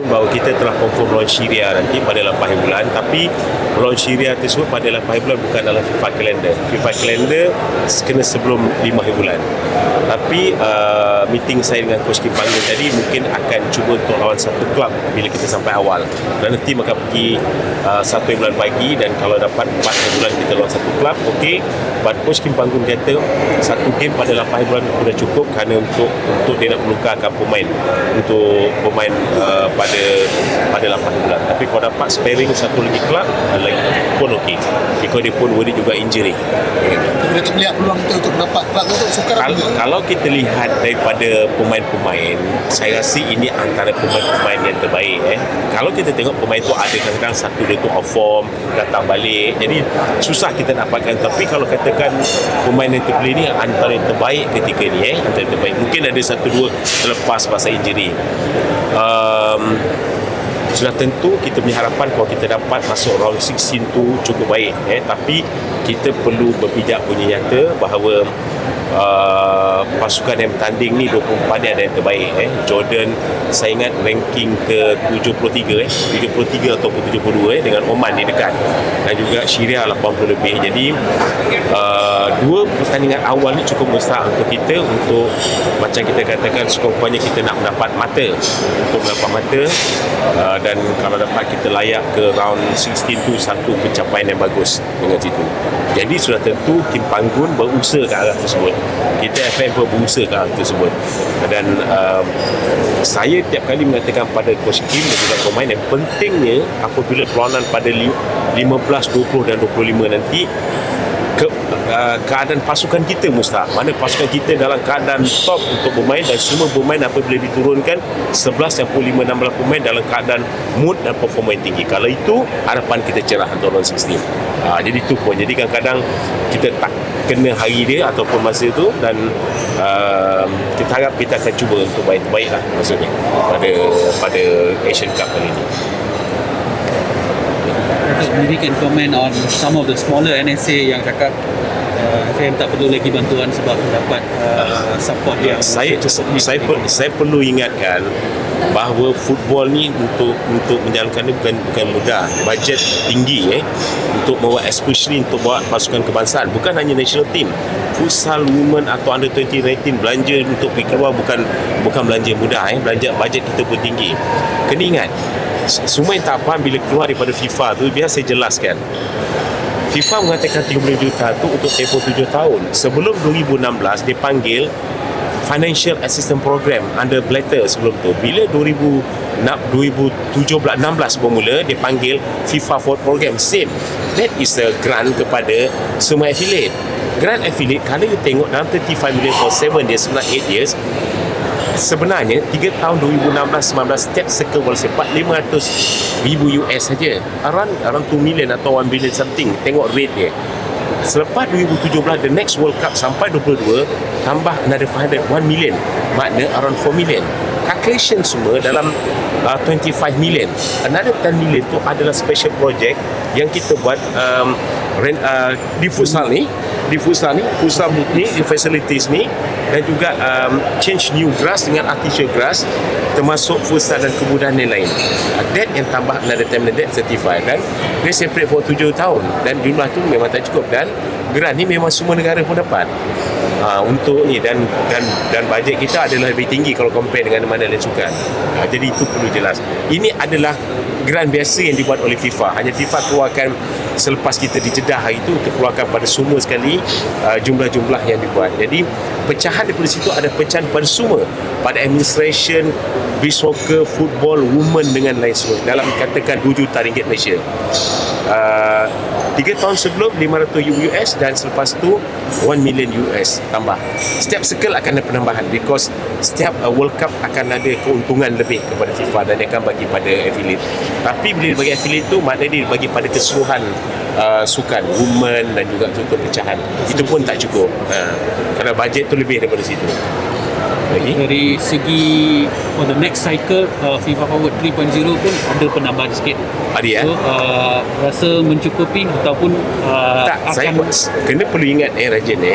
bahawa kita telah confirm launch Syria nanti pada 8 bulan, tapi launch Syria tersebut pada 8 bulan bukan dalam FIFA kalender. FIFA kalender kena sebelum 5 bulan. Tapi meeting saya dengan Coach Kim Pangil tadi mungkin akan cuba untuk lawan satu klub bila kita sampai awal. Kerana tim akan pergi 1 bulan pagi, dan kalau dapat 4 bulan kita lawan satu klub, okey. But Coach Kim Pangil kata satu game pada 8 bulan sudah cukup, kerana untuk dia nak menukarkan pemain untuk pemain pada 8 bulan. Tapi kalau dapat sparing satu lagi kelab lagi pun okey. Because dia pun worry juga injury. Kita tak melihat peluang kita untuk dapat kelab untuk sukar. Kalau kita lihat daripada pemain-pemain, saya rasa ini antara pemain-pemain yang terbaik. Kalau kita tengok pemain tu ada kadang-kadang satu dia tu off form, datang balik. Jadi susah kita dapatkan. Tapi kalau katakan pemain yang terpilih ni antara yang terbaik ketika ni, antara yang terbaik. Mungkin ada satu dua terlepas pasal injury. Sudah tentu kita punya harapan kalau kita dapat masuk round 16 tu cukup baik, tapi kita perlu berpijak punya nyata bahawa pasukan yang bertanding ni 24 ni ada yang terbaik. Jordan saya ingat ranking ke 73 ataupun 72 dengan Oman di dekat, dan juga Syria 80 lebih. Jadi dua pertandingan awal ni cukup mustahil untuk kita, untuk macam kita katakan sekurang-kurangnya kita nak mendapat mata, untuk mendapat mata, dan kalau dapat kita layak ke round 16 tu satu pencapaian yang bagus dengan situ. Jadi sudah tentu tim Panggun berusaha ke arah tersebut, kita FM pun berusaha ke arah tersebut, dan saya tiap kali mengatakan pada Coach Kim dan juga pemain yang pentingnya apabila perlawanan pada 15, 20 dan 25 nanti, keadaan pasukan kita mustahil. Mana pasukan kita dalam keadaan top untuk bermain, dan semua pemain apabila diturunkan 11 dan 15 16 pemain dalam keadaan mood dan performa yang tinggi. Kalau itu harapan kita cerah untuk round 16. Jadi itu pun. Jadi kadang-kadang kita tak kena hari dia ataupun masa itu, dan kita harap kita akan cuba untuk baik-baik lah maksudnya pada Asian Cup kali ini. Maybe can comment on some of the smaller NSA yang cakap FM tak perlu lagi bantuan sebab dapat support yang saya perlu ingatkan bahawa football ni untuk menjalankan ni bukan mudah. Bajet tinggi untuk bawa, especially untuk bawa pasukan kebangsaan, bukan hanya national team. Futsal women atau under 2019 belanja untuk pergi keluar bukan belanja mudah. Bajet kita pun tinggi. Kena ingat, semua yang tak faham bila keluar daripada FIFA tu, biar saya jelaskan. FIFA mengatakan 30 juta tu untuk tempoh 7 tahun. Sebelum 2016 dia panggil Financial Assistance Program under Blatter sebelum tu. Bila 2016 bermula, dia panggil FIFA Forward Program. Same. That is a grant kepada semua affiliate. Grant affiliate, kalau you tengok dalam 35 million for 7 years, 8 years, sebenarnya 3 tahun 2016-19 setiap circle bola sepak 500,000 US saja, around 2 million atau 1 billion something. Tengok rate dia. Selepas 2017 the next World Cup sampai 22 tambah another 1 million, makna around 4 million. Calculation semua dalam 25 million. Another 10 million tu adalah special project yang kita buat di futsal ni, futsal ni, di facilities ni, dan juga change new grass dengan artificial grass, termasuk futsal dan kemudahan yang lain. That yang tambah another 10 million, that certified, dan dia separate for 7 tahun, dan jumlah tu memang tak cukup, dan grant ni memang semua negara pun dapat untuk ni, dan bajet kita adalah lebih tinggi kalau compare dengan mana lain sukan. Jadi itu perlu jelas. Ini adalah grant biasa yang dibuat oleh FIFA. Hanya FIFA keluarkan selepas kita dijedah hari itu, untuk keluarkan pada semua sekali jumlah-jumlah yang dibuat. Jadi pecahan daripada situ ada pecahan pada semua, pada administration, beach soccer, football, women dengan lain semua, dalam katakan 2 juta ringgit Malaysia. 3 tahun sebelum 500 US, dan selepas tu 1 million US tambah. Setiap circle akan ada penambahan, because setiap World Cup akan ada keuntungan lebih kepada FIFA, dan dia akan bagi pada affiliate. Tapi bila dia bagi affiliate tu, maknanya dia bagi pada keseluruhan sukan, women dan juga contoh pecahan. Itu pun tak cukup, kerana bajet tu lebih daripada situ. Dari segi for the next cycle, FIFA Forward 3.0 pun ada penambahan sikit. Ada so rasa mencukupi ataupun tak, saya kena perlu ingat Rajan,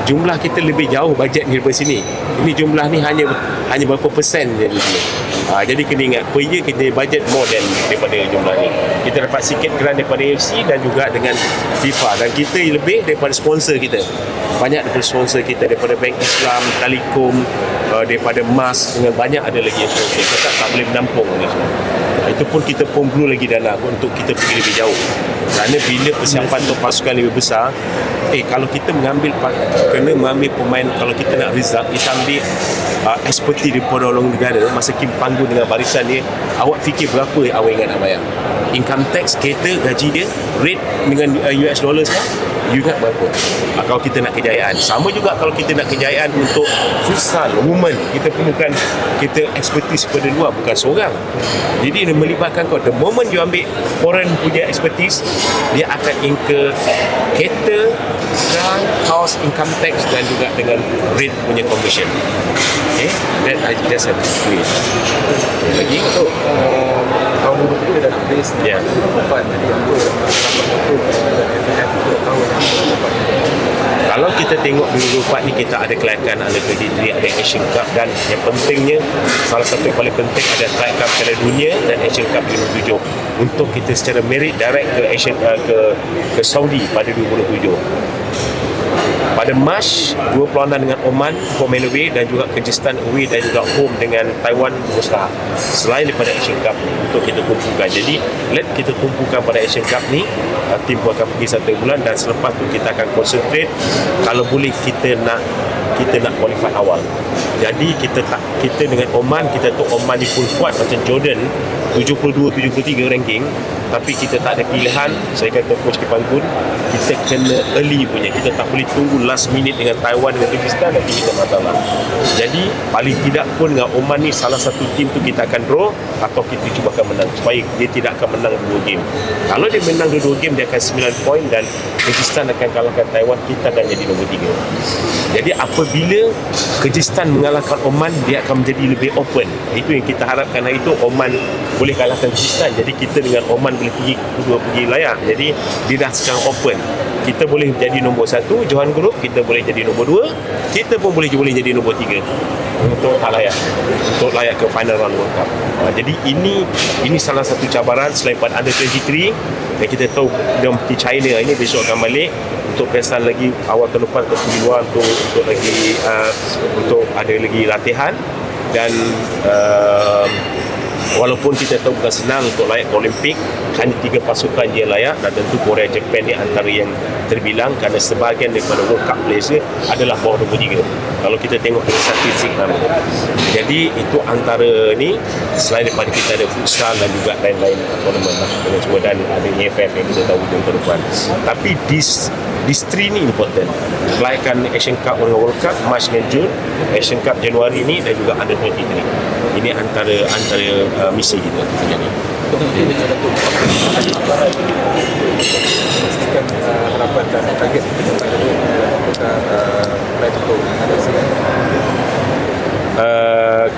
jumlah kita lebih jauh bajet daripada sini. Ini jumlah ni hanya berapa persen je di sini. Jadi kena ingat, per year kita budget more than daripada jumlah ni. Kita dapat sikit grant daripada AFC dan juga dengan FIFA, dan kita lebih daripada sponsor kita. Banyak daripada sponsor kita, daripada Bank Islam, Telekom, daripada MAS, dengan banyak ada lagi yang sponsor. Kita tak boleh menampung ni semua. Itu pun kita pun perlu lagi dana untuk kita pergi lebih jauh. Kerana bila persiapan untuk pasukan lebih besar, kalau kita kena mengambil pemain, kalau kita nak result, kita ambil expertise daripada orang negara. Masa Kim panggung dengan barisan dia, awak fikir berapa awak ingat nak bayar? Income tax, kereta, gaji dia, rate dengan US dollar sekarang, you ingat berapa? Kalau kita nak kejayaan. Sama juga kalau kita nak kejayaan untuk futsal, women, kita perlukan kita expertise pada luar, bukan seorang. Jadi dia melibatkan kau. The moment you ambil foreign punya expertise, dia akan incur kereta, car, house, income tax dan juga dengan rate punya commission. Okay, that's a way. Lagi untuk tahun 20 dah place tempat tadi yang tu kalau kita tengok 2024 ni, kita ada kelaikan under 23, ada Asian Cup, dan yang pentingnya, salah satu yang paling penting, ada Thai Cup Piala Dunia dan Asian Cup 2027 untuk kita secara merit direct ke Saudi pada 2027. Pada Mac, 2 perlawanan dengan Oman, home and away, dan juga Kyrgyzstan away, dan juga home dengan Taiwan Musra. Selain daripada Asian Cup untuk kita kumpulkan. Jadi, kita kumpulkan pada Asian Cup ni, tim pun akan pergi 1 bulan, dan selepas tu kita akan concentrate, kalau boleh kita nak qualify awal. Jadi kita dengan Oman, kita tu Oman ni pun kuat macam Jordan, 72-73 ranking, tapi kita tak ada pilihan. Saya kata coach Kipangkun, kita kena early punya, kita tak boleh tunggu last minute dengan Taiwan, dengan Kyrgyzstan, nanti kita masalah. Jadi paling tidak pun dengan Oman ni, salah satu tim tu kita akan draw atau kita cuba akan menang, supaya dia tidak akan menang 2 game. Kalau dia menang 2 game, dia akan 9 poin, dan Kyrgyzstan akan kalahkan Taiwan, kita akan jadi nombor 3. Jadi apabila Kyrgyzstan mengalahkan Oman, dia akan menjadi lebih open. Itu yang kita harapkan. Hari itu Oman boleh kalahkan Kyrgyzstan, jadi kita dengan Oman boleh pergi layak. Jadi dia dah sekarang open. Kita boleh jadi nombor 1 Johan Group, kita boleh jadi nombor 2, kita pun boleh jadi nombor 3 untuk layak ke final round World Cup. Jadi ini salah satu cabaran selain pada under 23 yang kita tahu dia pergi China ini, besok akan balik untuk pesan lagi awal tahun depan untuk pergi luar untuk lagi untuk ada lagi latihan. Dan walaupun kita tahu bukan senang untuk layak ke Olimpik, hanya 3 pasukan je layak, dan tentu Korea, Japan ni antara yang terbilang, kerana sebahagian daripada World Cup players adalah bawah nombor 3 kalau kita tengok dari statistik nama. Jadi itu antara ni, selain daripada kita ada futsal dan juga lain-lain tournament dengan semua, dan ada AFF yang kita tahu tahun depan. Tapi this 3 ni important. Kelayakan Asian Cup dengan World Cup Mac dan Jun, Asian Cup Januari ni, dan juga under 23. Ini antara misi kita jadi. Pastikan harapan dan target kita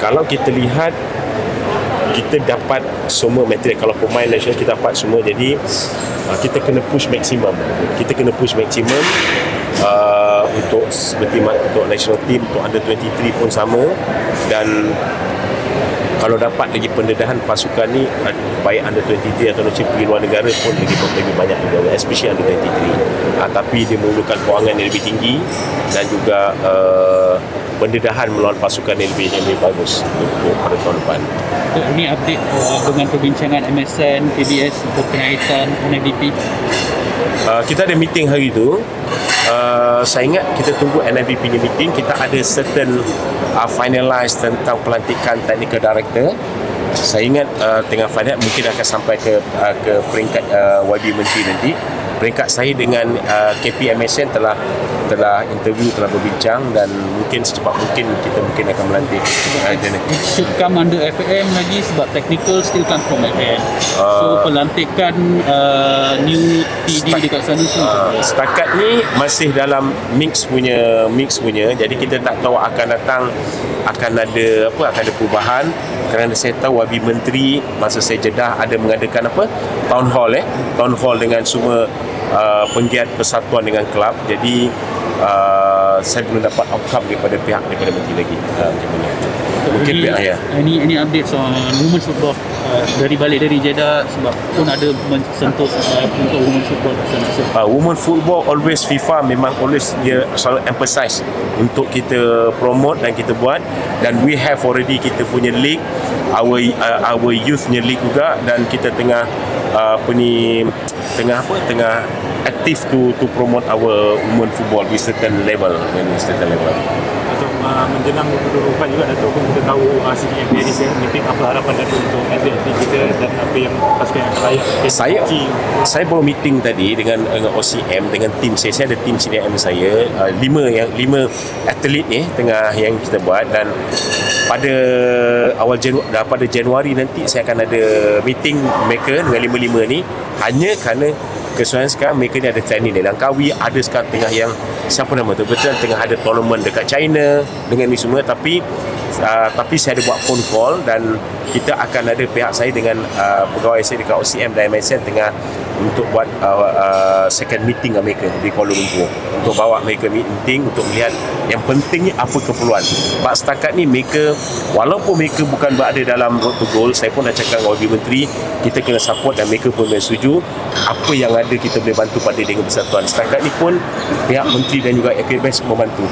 kalau kita lihat, kita dapat semua material. Kalau pemain nasional kita dapat semua, jadi kita kena push maksimum. Untuk seperti untuk national team, untuk under 23 pun sama. Dan kalau dapat lagi pendedahan pasukan ni, baik under 23 atau macam pergi luar negara pun lebih banyak juga, especially under 23. Tapi dia memerlukan kewangan yang lebih tinggi, dan juga pendedahan melawan pasukan yang lebih bagus untuk pada tahun depan. Ini update dengan perbincangan MSN, KBS berkaitan NIVP. Kita ada meeting hari itu. Saya ingat kita tunggu NIVP ni meeting. Kita ada certain finalize tentang pelantikan technical director. Saya ingat tengah final, mungkin akan sampai ke peringkat YB Menteri nanti. Peringkat saya dengan KPMSN telah interview, telah berbincang, dan mungkin secepat mungkin kita akan melantik. It should come under FAM lagi, sebab technical still come from FAM. So pelantikan new TD dekat sana setakat ni masih dalam mix punya. Jadi kita tak tahu akan ada perubahan, kerana saya tahu YB Menteri masa saya Jeddah ada mengadakan town hall dengan semua penggiat persatuan dengan kelab. Jadi saya belum dapat outcome daripada menteri lagi macam mana. Mungkin pihak ya. Any updates on women's football dari balik dari Jeddah, sebab pun ada mensentuh untuk women's football. Women football always FIFA memang always dia selalu emphasize untuk kita promote dan kita buat, dan we have already kita punya league, our youth punya league juga, dan kita tengah tengah aktif to promote our women football with certain level. Untuk menjelang Eropah juga, Datuk pun kita tahu CDM Paris meeting, apa harapan Datuk untuk atlet-atlet kita dan apa yang pasukan yang layak? Saya baru meeting tadi dengan OCM, dengan tim saya. Saya ada tim CDM saya, 5 atlet ni tengah yang kita buat, dan pada pada Januari nanti saya akan ada meeting mereka dengan 5 ni, hanya kerana kesesuaian sekarang mereka ni ada training di Langkawi, ada sekarang tengah yang siapa nama tu betul tengah ada tournament dekat China dengan ni semua, tapi saya ada buat phone call, dan kita akan ada pihak saya dengan pegawai saya dekat OCM dan MSN tengah untuk buat second meeting dengan mereka di Kuala Lumpur, untuk bawa mereka meeting untuk melihat yang pentingnya apa keperluan. Sebab setakat ni mereka, walaupun mereka bukan berada dalam road to goal, saya pun dah cakap dengan Wakil Menteri, kita kena support, dan mereka pun setuju apa yang ada kita boleh bantu pada dengan persatuan. Setakat ni pun pihak Menteri dan juga AKBS membantu.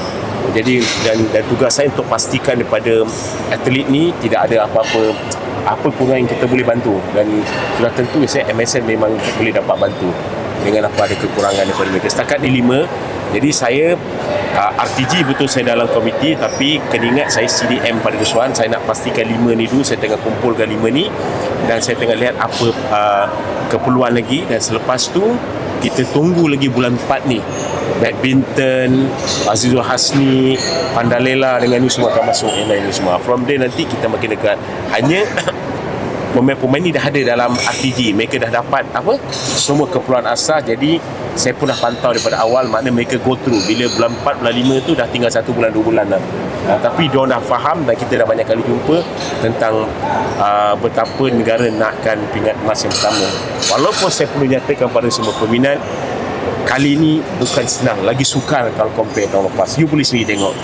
Jadi dan tugas saya untuk pastikan daripada atlet ni tidak ada apa pun yang kita boleh bantu, dan sudah tentu saya MSN memang boleh dapat bantu dengan apa ada kekurangan daripada mereka. Setakat ni 5. Jadi saya RTG betul saya dalam komiti, tapi kena ingat saya CDM pada keseluruhan. Saya nak pastikan 5 ni dulu, saya tengah kumpulkan 5 ni, dan saya tengah lihat apa keperluan lagi, dan selepas tu kita tunggu lagi bulan 4 ni badminton, Azizul Hasni, Pandalela dengan ni semua akan masuk yang lain ni semua. From there nanti kita makin dekat. Hanya pemain-pemain ni dah ada dalam RTG, mereka dah dapat semua keperluan asas. Jadi saya pun dah pantau daripada awal, makna mereka go through bila bulan 4, bulan 5 tu dah tinggal 1 bulan 2 bulan dah. Tapi diorang dah faham, dan kita dah banyak kali jumpa tentang betapa negara nakkan pingat emas yang pertama. Walaupun saya perlu nyatakan pada semua peminat, kali ni bukan senang, lagi sukar kalau compare tahun lepas. You boleh sendiri tengok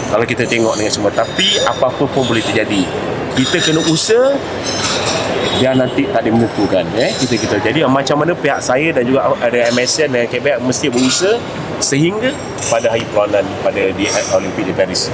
kalau kita tengok dengan semua, tapi apa-apa pun boleh terjadi. Kita kena usaha, dia nanti tak ada menentukan. Kita jadi macam mana pihak saya dan juga ada MSN dan KBR mesti berusaha sehingga pada hari perlawanan pada di Olimpik di Paris.